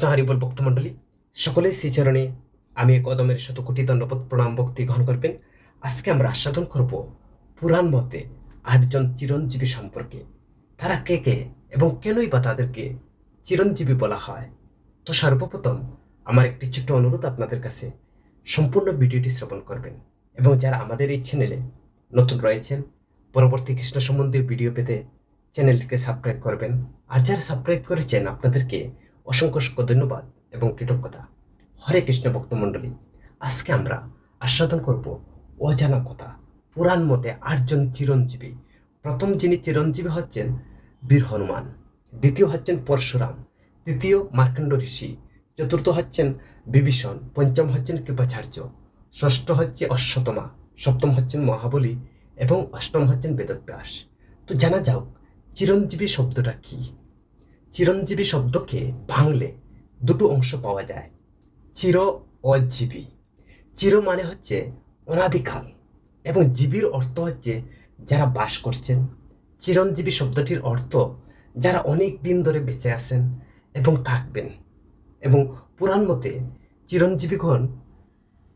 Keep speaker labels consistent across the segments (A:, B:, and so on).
A: কৃষ্ণ হরিবল ভক্তমণ্ডলী সকলের শ্রীচরণে আমি কদমের শতকোটি দণ্ডবোধ প্রণাম ভক্তি গ্রহণ করবেন। আজকে আমরা আস্বাদন করব পুরাণ মতে 8জন চিরঞ্জীবী সম্পর্কে। তারা কে কে এবং কেনই বা তাদেরকে চিরঞ্জীবী বলা হয়। তো সর্বপ্রথম আমার একটি ছোট্ট অনুরোধ আপনাদের কাছে, সম্পূর্ণ ভিডিওটি শ্রবণ করবেন এবং যারা আমাদের এই চ্যানেলে নতুন রয়েছেন পরবর্তী কৃষ্ণ সম্বন্ধীয় ভিডিও পেতে চ্যানেলটিকে সাবস্ক্রাইব করবেন। আর যারা সাবস্ক্রাইব করেছেন আপনাদেরকে অসংখ্য ধন্যবাদ এবং কৃতজ্ঞতা। হরে কৃষ্ণ ভক্তমণ্ডলী, আজকে আমরা আস্বাদন করব অজানা কথা। পুরাণ মতে 8জন চিরঞ্জীবী। প্রথম যিনি চিরঞ্জীবী হচ্ছেন বীর হনুমান, দ্বিতীয় হচ্ছেন পরশুরাম, তৃতীয় মার্কণ্ড ঋষি, চতুর্থ হচ্ছেন বিভীষণ, পঞ্চম হচ্ছেন কৃপাচার্য, ষষ্ঠ হচ্ছে অশ্বত্থামা, সপ্তম হচ্ছেন মহাবলী এবং অষ্টম হচ্ছেন বেদব্যাস। তো জানা যাক চিরঞ্জীবী শব্দটা কি। চিরঞ্জীবী শব্দকে ভাঙলে দুটো অংশ পাওয়া যায়, চির ও জীবী। চির মানে হচ্ছে অনাদিকাল এবং জীবীর অর্থ হচ্ছে যারা বাস করছেন। চিরঞ্জীবী শব্দটির অর্থ যারা অনেক দিন ধরে বেঁচে আছেন এবং থাকবেন। এবং পুরাণ মতে চিরঞ্জীবীগণ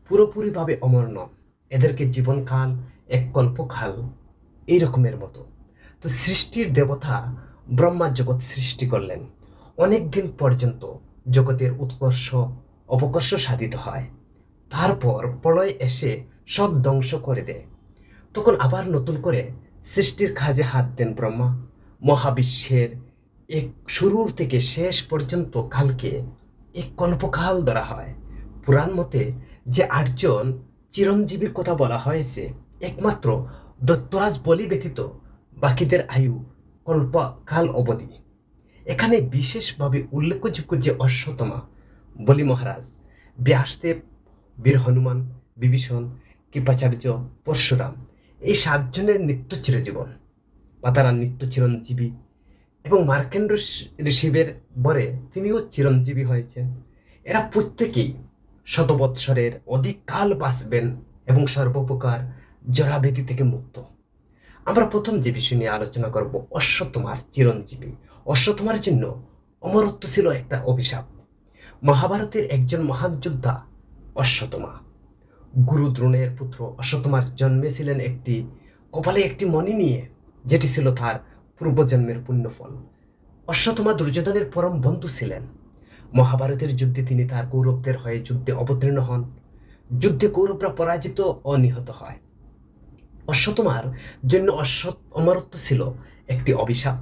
A: পুরোপুরিভাবে অমর নন, এদেরকে জীবনকাল এক কল্পকাল এই রকমের মতো। তো সৃষ্টির দেবতা ব্রহ্মা জগৎ সৃষ্টি করলেন, অনেক দিন পর্যন্ত জগতের উৎকর্ষ অপকর্ষ সাধিত হয়। তারপর প্রলয় এসে সব ধ্বংস করে দেয়। তখন আবার নতুন করে সৃষ্টির কাজে হাত দেন ব্রহ্মা। মহাবিশ্বের এক শুরুর থেকে শেষ পর্যন্ত কালকে এক কল্পকাল ধরা হয়। পুরাণ মতে যে 8জন চিরঞ্জীবীর কথা বলা হয়েছে, একমাত্র দৈত্যরাজ বলি ব্যতীত বাকিদের আয়ু কল্পকাল অবধি। এখানে বিশেষভাবে উল্লেখযোগ্য যে অশ্বত্থামা, বলি মহারাজ, ব্যাসদেব, বীর হনুমান, বিভীষণ, কৃপাচার্য, পরশুরাম, এই 7জনের নিত্য চিরজীবন বা তারা নিত্য চিরঞ্জীবী। এবং মার্কণ্ড ঋষিবের বরে তিনিও চিরঞ্জীবী হয়েছেন। এরা প্রত্যেকেই শতবৎসরের অধিক কাল বাঁচবেন এবং সর্বপ্রকার জরাব্যাধি থেকে মুক্ত। আমরা প্রথম যে বিষয় নিয়ে আলোচনা করব অশ্বত্থামার চিরঞ্জীবী। অশ্বত্থামার জন্য অমরত্ব ছিল একটা অভিশাপ। মহাভারতের একজন মহান যোদ্ধা অশ্বত্থামা, গুরু দ্রোণের পুত্র অশ্বত্থামার জন্মেছিলেন একটি কপালে একটি মণি নিয়ে, যেটি ছিল তার পূর্বজন্মের পুণ্যফল। অশ্বত্থামা দুর্যোধনের পরম বন্ধু ছিলেন। মহাভারতের যুদ্ধে তিনি তার কৌরবদের হয়ে যুদ্ধে অবতীর্ণ হন। যুদ্ধে কৌরবরা পরাজিত ও নিহত হয়। অশ্বত্থামার জন্য অমরত্ব ছিল একটি অভিশাপ।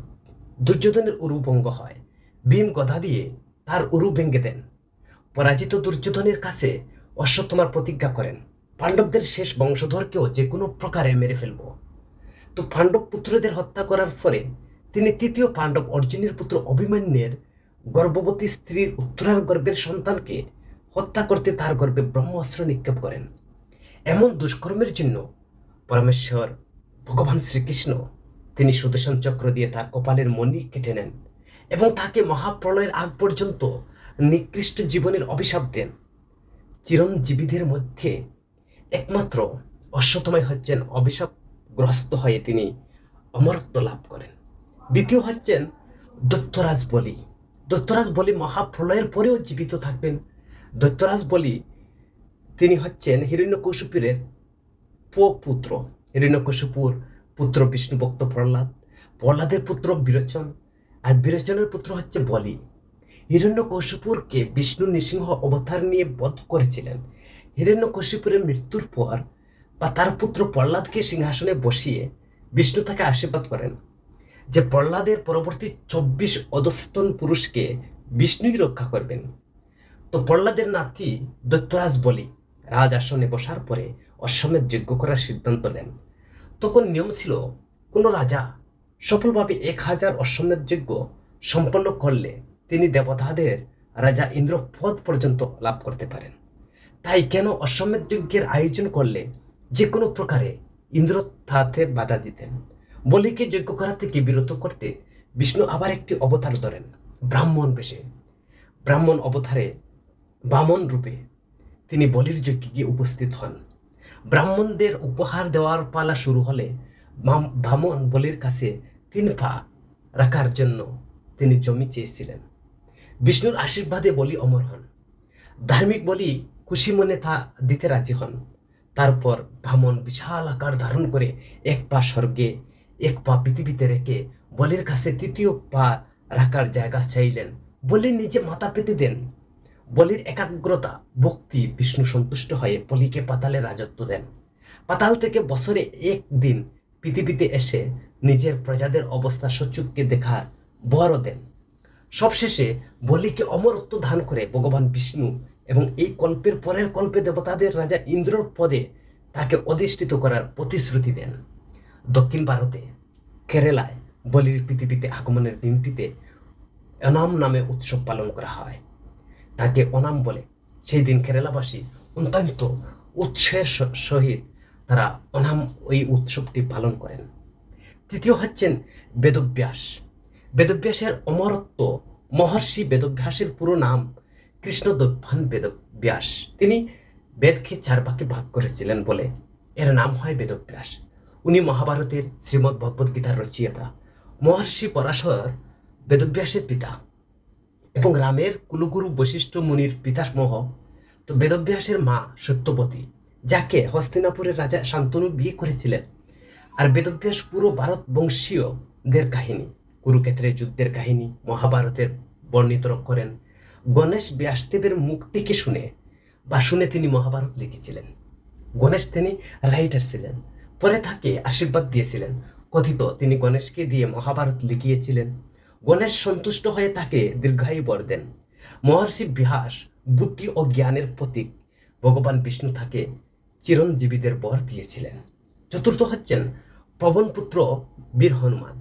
A: দুর্যোধনের উরু ভঙ্গ হয়, ভীম গদা দিয়ে তার উরু ভেঙে দেন। পরাজিত দুর্যোধনের কাছে অশ্বত্থামার প্রতিজ্ঞা করেন, পাণ্ডবদের শেষ বংশধরকেও যে কোনো প্রকারে মেরে ফেলব। তো পাণ্ডব পুত্রদের হত্যা করার পরে তিনি তৃতীয় পাণ্ডব অর্জুনের পুত্র অভিমন্যুর গর্ভবতী স্ত্রীর উত্তরার গর্ভের সন্তানকে হত্যা করতে তার গর্ভে ব্রহ্মাস্ত্র নিক্ষেপ করেন। এমন দুষ্কর্মের জন্য পরমেশ্বর ভগবান শ্রীকৃষ্ণ তিনি সুদর্শন চক্র দিয়ে তার কপালের মণি কেটে নেন এবং তাকে মহাপ্রলয়ের আগ পর্যন্ত নিকৃষ্ট জীবনের অভিশাপ দেন। চিরঞ্জীবীদের মধ্যে একমাত্র অশ্বত্থামাই হচ্ছেন অভিশাপগ্রস্ত হয়ে তিনি অমরত্ব লাভ করেন। দ্বিতীয় হচ্ছেন দৈত্যরাজ বলি। দৈত্যরাজ বলি মহাপ্রলয়ের পরেও জীবিত থাকবেন। দৈত্যরাজ বলি তিনি হচ্ছেন হিরণ্যকশিপুর পুত্র। হিরণ্যকশিপুর পুত্র বিষ্ণু ভক্ত প্রহ্লাদ, প্রহ্লাদের পুত্র বিরোচন, আর বিরোচনের পুত্র হচ্ছে বলি। হিরণ্যকশিপুরকে বিষ্ণু নৃসিংহ অবতার নিয়ে বধ করেছিলেন। হিরণ্যকশিপুরের মৃত্যুর পর বা তার পুত্র প্রহ্লাদকে সিংহাসনে বসিয়ে বিষ্ণু তাকে আশীর্বাদ করেন যে প্রহ্লাদের পরবর্তী 24 অধস্তন পুরুষকে বিষ্ণুই রক্ষা করবেন। তো প্রহ্লাদের নাতি দৈত্যরাজ বলি রাজ আসনে বসার পরে অশ্বমেধ যজ্ঞ করার সিদ্ধান্ত নেন। তখন নিয়ম ছিল কোনো রাজা সফলভাবে 1000 অশ্বমেধ যজ্ঞ সম্পন্ন করলে তিনি দেবতাদের রাজা ইন্দ্র পদ পর্যন্ত লাভ করতে পারেন। তাই কেন অশ্বমেধ যজ্ঞের আয়োজন করলে যে কোনো প্রকারে ইন্দ্র তাতে বাধা দিতেন। বলিকে যজ্ঞ করা থেকে বিরত করতে বিষ্ণু আবার একটি অবতার ধরেন ব্রাহ্মণ বেশে। ব্রাহ্মণ অবতারে বামন রূপে তিনি বলির যজ্ঞে গিয়ে উপস্থিত হন। ব্রাহ্মণদের উপহার দেওয়ার পালা শুরু হলে বামন বলির কাছে 3 পা রাখার জন্য তিনি জমি চেয়েছিলেন। বিষ্ণুর আশীর্বাদে বলি অমর হন। ধার্মিক বলি খুশি মনে তা দিতে রাজি হন। তারপর বামন বিশাল আকার ধারণ করে এক পা স্বর্গে এক পা পৃথিবীতে রেখে বলির কাছে তৃতীয় পা রাখার জায়গা চাইলেন। বলি নিজে মাথা পেতে দেন। বলির একাগ্রতা ভক্তি বিষ্ণু সন্তুষ্ট হয়ে বলিকে পাতালে রাজত্ব দেন। পাতাল থেকে বছরে একদিন পৃথিবীতে এসে নিজের প্রজাদের অবস্থা সচক্ষে দেখার বরও দেন। সবশেষে বলিকে অমরত্ব দান করে ভগবান বিষ্ণু এবং এই কল্পের পরের কল্পে দেবতাদের রাজা ইন্দ্রর পদে তাকে অধিষ্ঠিত করার প্রতিশ্রুতি দেন। দক্ষিণ ভারতে কেরালায় বলির পৃথিবীতে আগমনের দিনটিতে অনাম নামে উৎসব পালন করা হয়। তাকে অনাম বলে। সেই দিন কেরালাবাসী অত্যন্ত উৎসাহের সহিত তারা অনাম ওই উৎসবটি পালন করেন। তৃতীয় হচ্ছেন বেদব্যাস। বেদব্যাসের অমরত্ব। মহর্ষি বেদব্যাসের পুরো নাম কৃষ্ণদ্বৈপায়ন বেদব্যাস। তিনি বেদকে 4 ভাগে ভাগ করেছিলেন বলে এর নাম হয় বেদব্যাস। উনি মহাভারতের শ্রীমদ্ ভগবদ্ গীতার রচয়িতা। মহর্ষি পরাশর বেদব্যাসের পিতা এবং রামের কুলগুরু বশিষ্ঠ মুনির পিতামহ। তো বেদব্যাসের মা সত্যবতী, যাকে হস্তিনাপুরের রাজা শান্তনু বিয়ে করেছিলেন। আর বেদব্যাস পুরো ভারত বংশীয়দের কাহিনী, কুরুক্ষেত্রের যুদ্ধের কাহিনী মহাভারতের বর্ণিত করেন। গণেশ ব্যাসদেবের মুখ থেকে শুনে তিনি মহাভারত লিখেছিলেন। গণেশ তিনি রাইটার ছিলেন। পরে তাকে আশীর্বাদ দিয়েছিলেন। কথিত তিনি গণেশকে দিয়ে মহাভারত লিখিয়েছিলেন। গণেশ সন্তুষ্ট হয়ে তাকে দীর্ঘায়ু বর দেন। মহর্ষি ব্যাস বুদ্ধি ও জ্ঞানের প্রতীক। ভগবান বিষ্ণু তাকে চিরঞ্জীবীদের বর দিয়েছিলেন। চতুর্থ হচ্ছেন পবনপুত্র বীর হনুমান।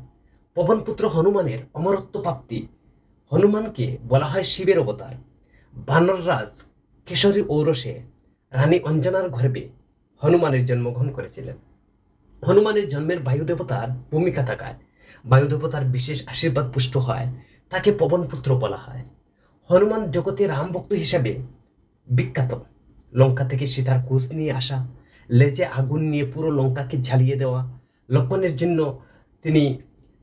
A: পবনপুত্র হনুমানের অমরত্ব প্রাপ্তি। হনুমানকে বলা হয় শিবের অবতার। বানররাজ কেশরী ঔরসে রানী অঞ্জনার গর্ভে হনুমানের জন্মগ্রহণ করেছিলেন। হনুমানের জন্মের বায়ুদেবতার ভূমিকা থাকায় বায়ুদেবতার বিশেষ আশীর্বাদ পুষ্ট হয়, তাকে পবনপুত্র বলা হয়। হনুমান জগতে রাম ভক্ত হিসাবে বিখ্যাত। লঙ্কা থেকে সীতার খোঁজ নিয়ে আসা, লেজে আগুন নিয়ে পুরো লঙ্কাকে জ্বালিয়ে দেওয়া, লক্ষণের জন্য তিনি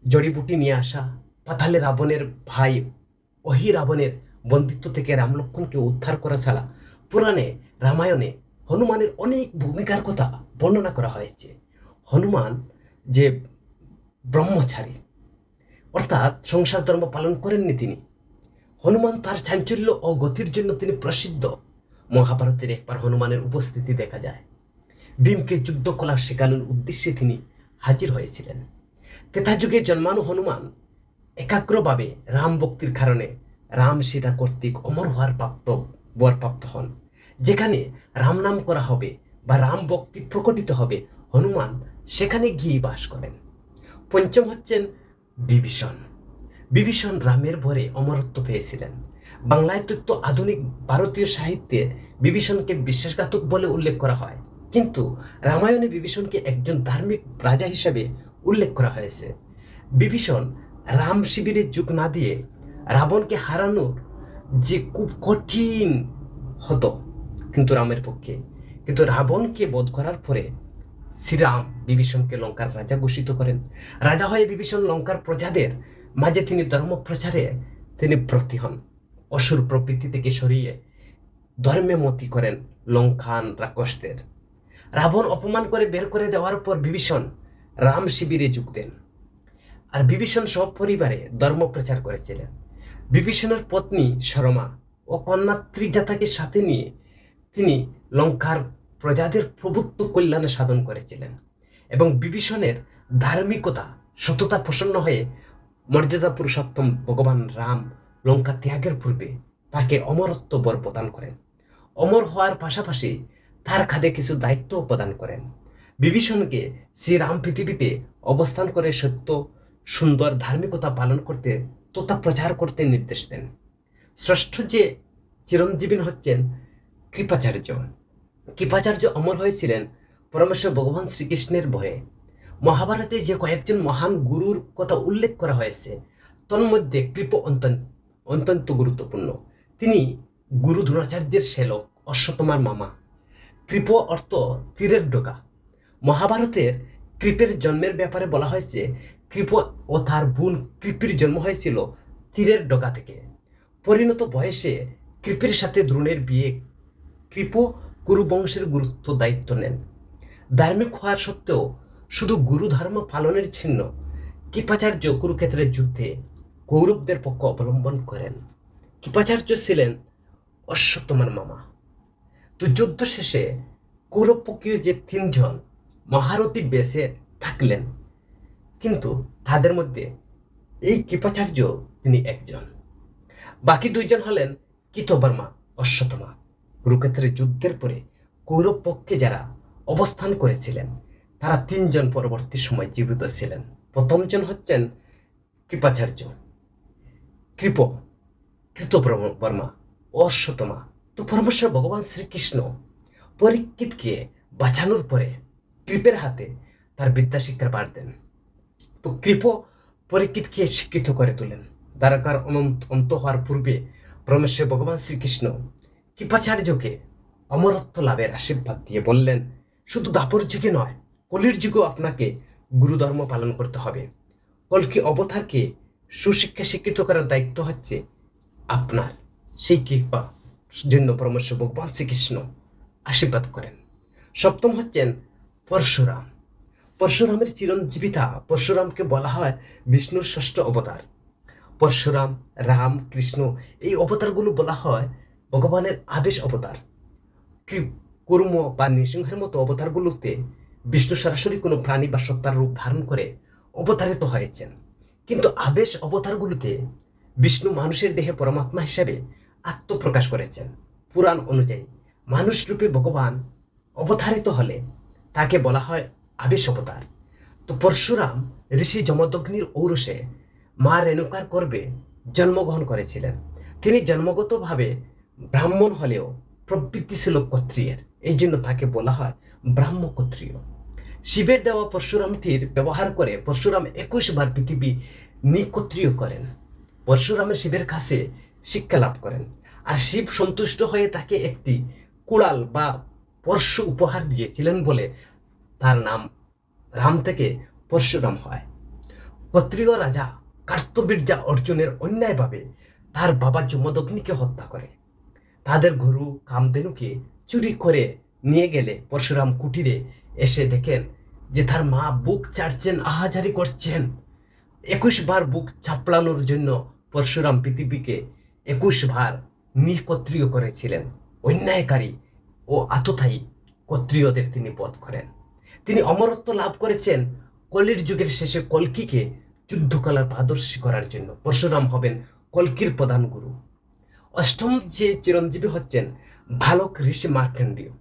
A: জড়িবুটি নিয়ে আসা, পাতালে রাবণের ভাই রাবণের বন্দিত্ব থেকে রাম লক্ষণকে উদ্ধার করা ছাড়া পুরাণে রামায়ণে হনুমানের অনেক ভূমিকার কথা বর্ণনা করা হয়েছে। হনুমান যে ব্রহ্মচারী, অর্থাৎ সংসার ধর্ম পালন করেননি তিনি। হনুমান তার চাঞ্চল্য ও গতির জন্য তিনি প্রসিদ্ধ। মহাভারতের একবার হনুমানের উপস্থিতি দেখা যায়। ভীমকে যুদ্ধ কলা শেখানোর উদ্দেশ্যে তিনি হাজির হয়েছিলেন। ত্রেতা যুগে জন্মানো হনুমান একাগ্রভাবে রাম ভক্তির কারণে রাম সীতা কর্তৃক অমর হওয়ার বরপ্রাপ্ত হন। যেখানে রাম নাম করা হবে বা রাম ভক্তি প্রকটিত হবে, হনুমান সেখানে গিয়ে বাস করেন। পঞ্চম হচ্ছেন বিভীষণ। বিভীষণ রামের ভরে অমরত্ব পেয়েছিলেন। বাংলায় তথ্য আধুনিক ভারতীয় সাহিত্যে বিভীষণকে বিশ্বাসঘাতক বলে উল্লেখ করা হয়, কিন্তু রামায়ণে বিভীষণকে একজন ধার্মিক রাজা হিসাবে উল্লেখ করা হয়েছে। বিভীষণ রাম শিবিরে যোগ না দিয়ে রাবণকে হারানোর যে খুব কঠিন হতো কিন্তু রামের পক্ষে, কিন্তু রাবণকে বধ করার পরে শ্রীরাম বিভীষণকে লঙ্কার রাজা ঘোষিত করেন। রাজা হয়ে বিভীষণ লঙ্কার প্রজাদের মাঝে তিনি ধর্ম প্রচারে তিনি ব্রতী হন। অসুর প্রবৃত্তি থেকে সরিয়ে ধর্মে মতি করেন লঙ্কান রাক্ষসদের। রাবণ অপমান করে বের করে দেওয়ার পর বিভীষণ রাম শিবিরে যোগ দেন। আর বিভীষণ সব পরিবারে ধর্ম প্রচার করেছিলেন। বিভীষণের পত্নী শর্মা ও কন্যা ত্রিজাতাকে সাথে নিয়ে তিনি লঙ্কার প্রজাদের প্রভুত্ব কল্যাণে সাধন করেছিলেন। এবং বিভীষণের ধার্মিকতা সততা প্রসন্ন হয়ে মর্যাদা পুরুষোত্তম ভগবান রাম লঙ্কা ত্যাগের পূর্বে তাকে অমরত্ব বর প্রদান করেন। অমর হওয়ার পাশাপাশি তার খাদে কিছু দায়িত্ব প্রদান করেন। বিভীষণকে শ্রীরাম পৃথিবীতে অবস্থান করে সত্য সুন্দর ধার্মিকতা পালন করতে তথা প্রচার করতে নির্দেশ দেন। ষষ্ঠ যে চিরঞ্জীবী হচ্ছেন কৃপাচার্য। কৃপাচার্য অমর হয়েছিলেন পরমেশ্বর ভগবান শ্রীকৃষ্ণের ভয়ে। মহাভারতে যে কয়েকজন মহান গুরুর কথা উল্লেখ করা হয়েছে, তন্মধ্যে কৃপ অত্যন্ত গুরুত্বপূর্ণ। তিনি গুরু দ্রোণাচার্যের শ্যালক, অশ্বত্থামার মামা। কৃপ অর্থ তীরের ডোকা। মহাভারতের কৃপের জন্মের ব্যাপারে বলা হয়েছে কৃপ ও তার বোন কৃপির জন্ম হয়েছিল তীরের ডোকা থেকে। পরিণত বয়সে কৃপের সাথে দ্রোণের বিয়ে। কৃপ কুরু বংশের গুরুত্ব দায়িত্ব নেন। ধার্মিক হওয়ার সত্ত্বেও শুধু গুরু ধর্ম পালনের চিহ্ন কৃপাচার্য কুরুক্ষেত্রের যুদ্ধে কৌরবদের পক্ষ অবলম্বন করেন। কৃপাচার্য ছিলেন অশ্বত্থামার মামা। তো যুদ্ধ শেষে কৌরবপক্ষীয় যে 3 জন মহারথী বেঁচে থাকলেন, কিন্তু তাদের মধ্যে এই কৃপাচার্য তিনি একজন। বাকি 2 জন হলেন কৃতবর্মা, অশ্বত্থামা। কুরুক্ষেত্রের যুদ্ধের পরে কৌরব পক্ষে যারা অবস্থান করেছিলেন তারা 3 জন পরবর্তী সময় জীবিত ছিলেন। প্রথম জন হচ্ছেন কৃপাচার্য, কৃতবর্মা, অশ্বত্থামা। তো পরমেশ্বর ভগবান শ্রীকৃষ্ণ পরীক্ষিতকে বাঁচানোর পরে কৃপের হাতে তার বিদ্যা শিক্ষার পাঠ দেন। তো কৃপ পরীক্ষিতকে শিক্ষিত করে তোলেন। দ্বারকার অন্ত হওয়ার পূর্বে পরমেশ্বর ভগবান শ্রীকৃষ্ণ কৃপাচার্যকে অমরত্ব লাভের আশীর্বাদ দিয়ে বললেন, শুধু দাপর যুগে নয়, কলির যুগেও আপনাকে গুরুধর্ম পালন করতে হবে। কল্কি অবতারকে সুশিক্ষা শিক্ষিত করার দায়িত্ব হচ্ছে আপনার। সেই কৃপা জন্য পরমেশ্বর ভগবান শ্রীকৃষ্ণ আশীর্বাদ করেন। সপ্তম হচ্ছেন পরশুরাম। পরশুরামের চিরঞ্জীবিতা। পরশুরামকে বলা হয় বিষ্ণুর 6ষ্ঠ অবতার। পরশুরাম, রাম, কৃষ্ণ এই অবতারগুলো বলা হয় ভগবানের আবেশ অবতার। কুর্ম বা নৃসিংহের মতো অবতারগুলোতে বিষ্ণু সরাসরি কোনো প্রাণী বা সত্তার রূপ ধারণ করে অবতারিত হয়েছেন, কিন্তু আবেশ অবতারগুলোতে বিষ্ণু মানুষের দেহে পরমাত্মা হিসাবে আত্মপ্রকাশ করেছেন। পুরাণ অনুযায়ী মানুষ রূপে ভগবান অবতারিত হলে তাকে বলা হয় আবেশ অবতার। তো পরশুরাম ঋষি যমদগ্নির ঔরসে মা রেণুকার গর্ভে জন্মগ্রহণ করেছিলেন। তিনি জন্মগতভাবে ব্রাহ্মণ হলেও প্রবৃত্তি ছিল ক্ষত্রিয়ের, এই জন্য তাকে বলা হয় ব্রাহ্মক্ষত্রিয়। শিবের দেওয়া পরশুরাম তীর ব্যবহার করে পরশুরাম 21 বার পৃথিবী নিক্ষত্রিয় করেন। পরশুরামের শিবের কাছে শিক্ষা লাভ করেন, আর শিব সন্তুষ্ট হয়ে তাকে একটি কুড়াল বা পরশু উপহার দিয়েছিলেন বলে তার নাম রাম থেকে পরশুরাম হয়। ক্ষত্রিয় রাজা কার্তবীর্যা অর্জুনের অন্যায়ভাবে তার বাবা যমদগ্নিকে হত্যা করে। তাদের গরু কামধেনুকে চুরি করে নিয়ে গেলে পরশুরাম কুটিরে এসে দেখেন যে তার মা বুক চাটছেন, আহাজারি করছেন। 21 বার বুক চাপড়ানোর জন্য পরশুরাম পৃথিবীকে 21 বার নিক্ষত্রিয় করেছিলেন। অন্যায়কারী ও আততায়ী ক্ষত্রিয়দের তিনি বধ করেন। তিনি অমরত্ব লাভ করেছেন কলির যুগের শেষে কল্কিকে যুদ্ধকলার পারদর্শী করার জন্য। পরশুরাম হবেন কল্কির প্রধান গুরু। অষ্টম যে চিরঞ্জীবী হচ্ছেন ভালক ঋষি মার্কণ্ডেয়।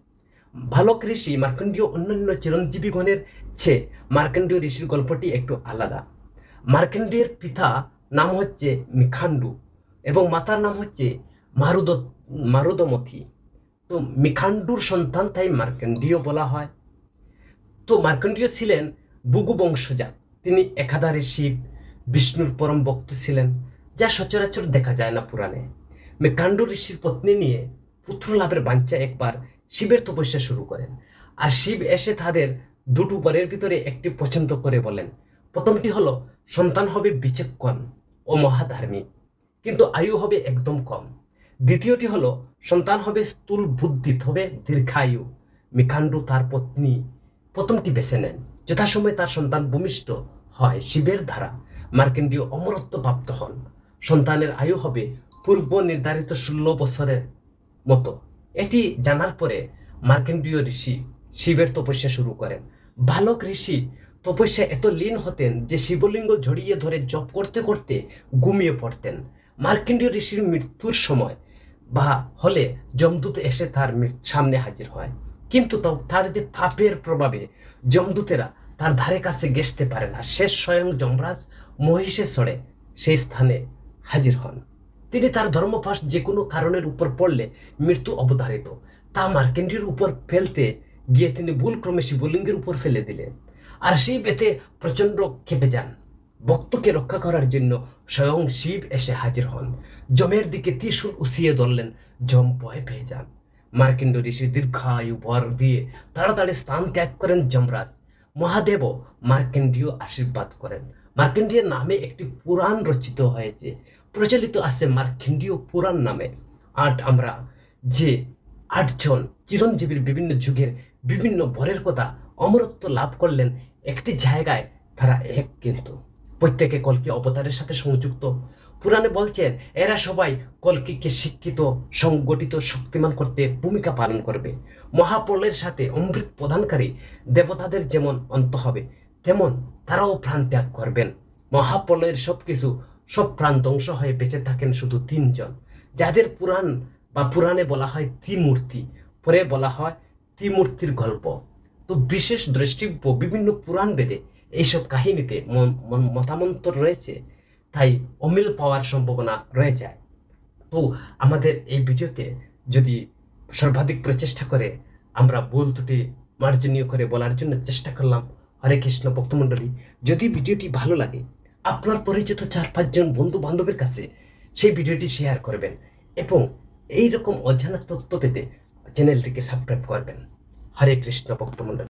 A: ভালক ঋষি মার্কণ্ডেয় অন্যান্য চিরঞ্জীবীগণের চেয়ে মার্কণ্ডেয় ঋষির গল্পটি একটু আলাদা। মার্কণ্ডেয়ের পিতা নাম হচ্ছে মিখান্ডু এবং মাতার নাম হচ্ছে মারুদমথী। তো মিখান্ডুর সন্তান তাই মার্কণ্ডেয় বলা হয়। তো মার্কণ্ডেয় ছিলেন ভৃগু বংশজাত। তিনি একাধারে শিব বিষ্ণুর পরম ভক্ত ছিলেন, যা সচরাচর দেখা যায় না পুরাণে। মিখান্ডু ঋষির পত্নী নিয়ে পুত্র লাভের বাঞ্ছা একবার শিবের তপস্যা শুরু করেন, আর শিব এসে তাদের 2টো বরের ভিতরে একটি পছন্দ করে বলেন। প্রথমটি হলো সন্তান হবে বিচক্ষণ ও মহাধার্মিক, কিন্তু আয়ু হবে একদম কম। দ্বিতীয়টি হলো সন্তান হবে স্থূল বুদ্ধি, হবে দীর্ঘায়ু। মিখান্ডু তার পত্নী প্রথমটি বেছে নেন। যথাসময়ে তার সন্তান ভূমিষ্ঠ হয় শিবের দ্বারা। মার্কণ্ডেয় অমরত্ব প্রাপ্ত হন। সন্তানের আয়ু হবে পূর্ব নির্ধারিত 16 বছরের মতো। এটি জানার পরে মার্কণ্ডেয় ঋষি শিবের তপস্যা শুরু করেন। বালক ঋষি তপস্যা এত লীন হতেন যে শিবলিঙ্গ জড়িয়ে ধরে জপ করতে করতে ঘুমিয়ে পড়তেন। মার্কণ্ডেয় ঋষির মৃত্যুর সময় বা হলে যমদূত এসে তার সামনে হাজির হয়, কিন্তু তার যে তাপের প্রভাবে যমদূতেরা তার ধারে কাছে ঘেঁষতে পারে না। শেষ স্বয়ং যমরাজ মহিষে চড়ে সেই স্থানে হাজির হন। তিনি তার ধর্মপাশ যে কোনো কারণের উপর পড়লে মৃত্যু অবধারিত, তা মার্কণ্ডেয়ের উপর ফেলতে গিয়ে তিনি ভুলক্রমে শিবলিঙ্গের উপর ফেলে দিলেন, আর শিব এতে প্রচণ্ড ক্ষেপে যান। ভক্তকে রক্ষা করার জন্য স্বয়ং শিব এসে হাজির হন। যমের দিকে ত্রিশূল উঁচিয়ে ধরলেন। যম ভয় পেয়ে যান। মার্কণ্ডেয় ঋষি দীর্ঘায়ু বর দিয়ে তাড়াতাড়ি স্থান ত্যাগ করেন যমরাজ। মহাদেবও মার্কণ্ডেয় আশীর্বাদ করেন। মার্কণ্ডেয়ের নামে একটি পুরাণ রচিত হয়েছে। প্রচলিত আছে মার্কণ্ডেয় পুরাণ নামে। আমরা যে 8জন চিরঞ্জীবীর বিভিন্ন যুগের বিভিন্ন বরের কথা অমরত্ব লাভ করলেন একটি জায়গায়, তারা এক কিন্তু প্রত্যেকে কল্কি অবতারের সাথে সংযুক্ত। পুরাণে বলছেন এরা সবাই কল্কিকে শিক্ষিত, সংগঠিত, শক্তিমান করতে ভূমিকা পালন করবে। মহাপ্রলয়ের সাথে অমৃত প্রদানকারী দেবতাদের যেমন অন্ত হবে, তেমন তারাও প্রাণ ত্যাগ করবেন। মহাপ্রলয়ের সব প্রাণ ধ্বংস হয়ে বেঁচে থাকেন শুধু 3জন, যাদের পুরাণে বলা হয় ত্রিমূর্তি, পরে বলা হয় ত্রিমূর্তির গল্প। তো বিশেষ দ্রষ্টব্য বিভিন্ন পুরাণ বেদে এইসব কাহিনীতে মতামন্তর রয়েছে, তাই অমিল পাওয়ার সম্ভাবনা রয়ে যায়। তো আমাদের এই ভিডিওতে যদি সর্বাধিক প্রচেষ্টা করে আমরা ভুল ত্রুটি মার্জনীয় করে বলার জন্য চেষ্টা করলাম। হরে কৃষ্ণ ভক্তমণ্ডলী, যদি ভিডিওটি ভালো লাগে আপনার পরিচিত 4-5 জন বন্ধু বান্ধবের কাছে সেই ভিডিওটি শেয়ার করবেন এবং এই রকম অজানা তথ্য পেতে চ্যানেলটিকে সাবস্ক্রাইব করবেন। হরে কৃষ্ণ ভক্তমণ্ডলী।